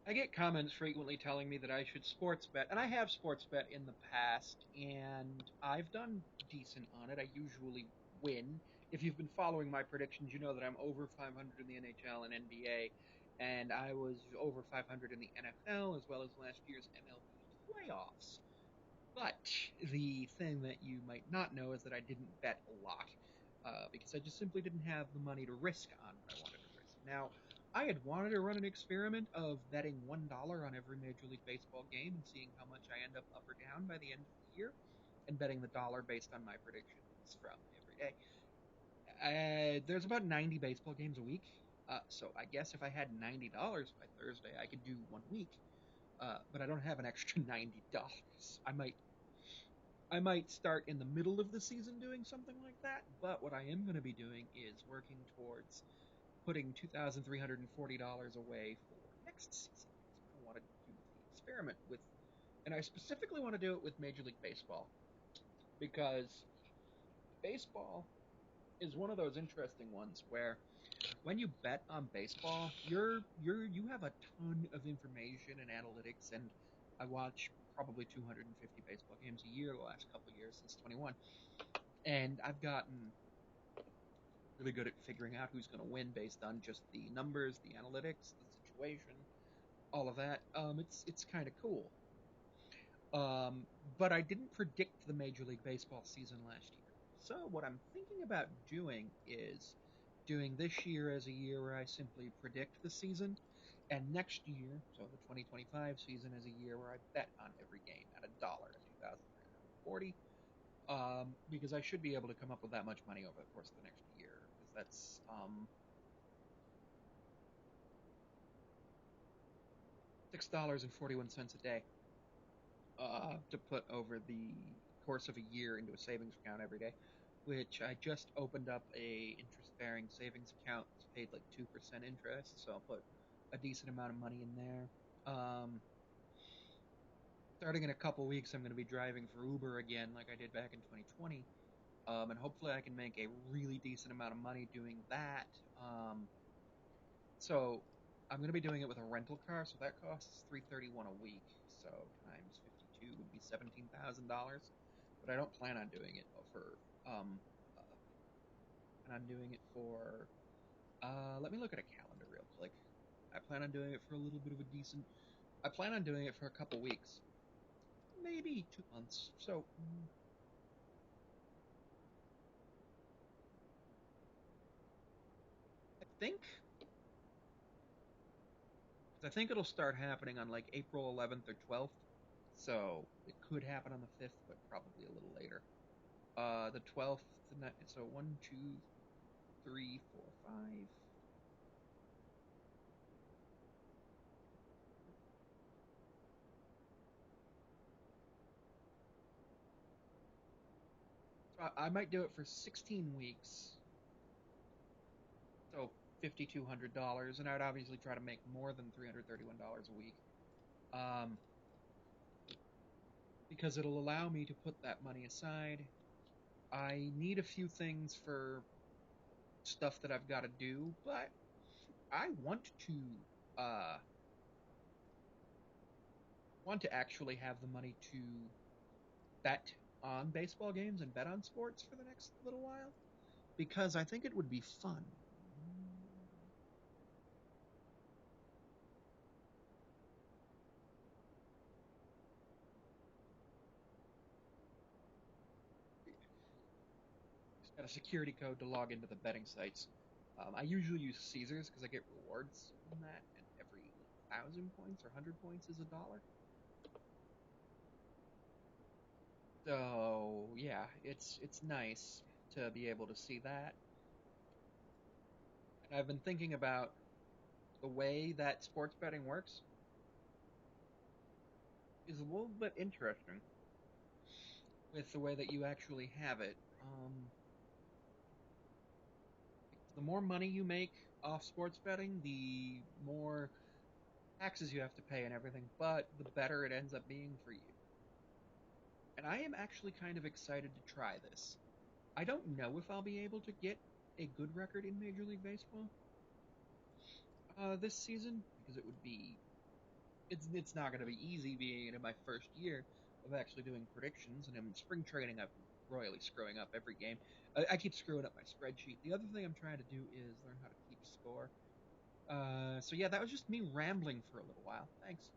I get comments frequently telling me that I should sports bet, and I have sports bet in the past, and I've done decent on it. I usually win. If you've been following my predictions, you know that I'm over 500 in the NHL and NBA, and I was over 500 in the NFL as well as last year's MLB playoffs. But the thing that you might not know is that I didn't bet a lot because I just simply didn't have the money to risk on what I wanted to risk. Now, I had wanted to run an experiment of betting $1 on every Major League Baseball game and seeing how much I end up or down by the end of the year, and betting the dollar based on my predictions from every day. There's about 90 baseball games a week, so I guess if I had $90 by Thursday, I could do 1 week. But I don't have an extra $90. I might start in the middle of the season doing something like that, but what I am going to be doing is working towards putting $2,340 away for next season. I want to do the experiment with, and I specifically want to do it with Major League Baseball because baseball is one of those interesting ones where when you bet on baseball, you have a ton of information and analytics, and I watch probably 250 baseball games a year the last couple of years since 21, and I've gotten really good at figuring out who's going to win based on just the numbers, the analytics, the situation, all of that. It's kind of cool. Um, but I didn't predict the Major League Baseball season last year. So what I'm thinking about doing is doing this year as a year where I simply predict the season, and next year, so the 2025 season, as a year where I bet on every game at $1 at 2,340. Because I should be able to come up with that much money over the course of the next year. Because that's $6.41 a day to put over the course of a year into a savings account every day, which I just opened up a interest-bearing savings account. It's paid like 2% interest, so I'll put a decent amount of money in there. Starting in a couple weeks, I'm going to be driving for Uber again, like I did back in 2020, and hopefully I can make a really decent amount of money doing that. So I'm going to be doing it with a rental car, so that costs $331 a week. So times 52 would be $17,000. But I don't plan on doing it for and I'm doing it for let me look at a calendar real quick. I plan on doing it for a little bit of a decent I plan on doing it for a couple weeks, maybe 2 months. So I think I think it'll start happening on like April 11th or 12th. So it could happen on the 5th, but probably a little later. The 12th, so 1, 2, 3, 4, 5. So I might do it for 16 weeks, so $5,200, and I would obviously try to make more than $331 a week, um, because it'll allow me to put that money aside. I need a few things for stuff that I've got to do, but I uh, want to actually have the money to bet on baseball games and bet on sports for the next little while because I think it would be fun. Just got a security code to log into the betting sites. I usually use Caesars because I get rewards on that, and every 1,000 points or 100 points is $1. So yeah, it's nice to be able to see that. And I've been thinking about the way that sports betting works is a little bit interesting with the way that you actually have it. The more money you make off sports betting, the more taxes you have to pay and everything, but the better it ends up being for you. And I am actually kind of excited to try this. I don't know if I'll be able to get a good record in Major League Baseball this season because it would be it's not going to be easy being in my first year of actually doing predictions, and in spring training I've been royally screwing up every game. I keep screwing up my spreadsheet. The other thing I'm trying to do is learn how to keep score. So yeah, that was just me rambling for a little while. Thanks.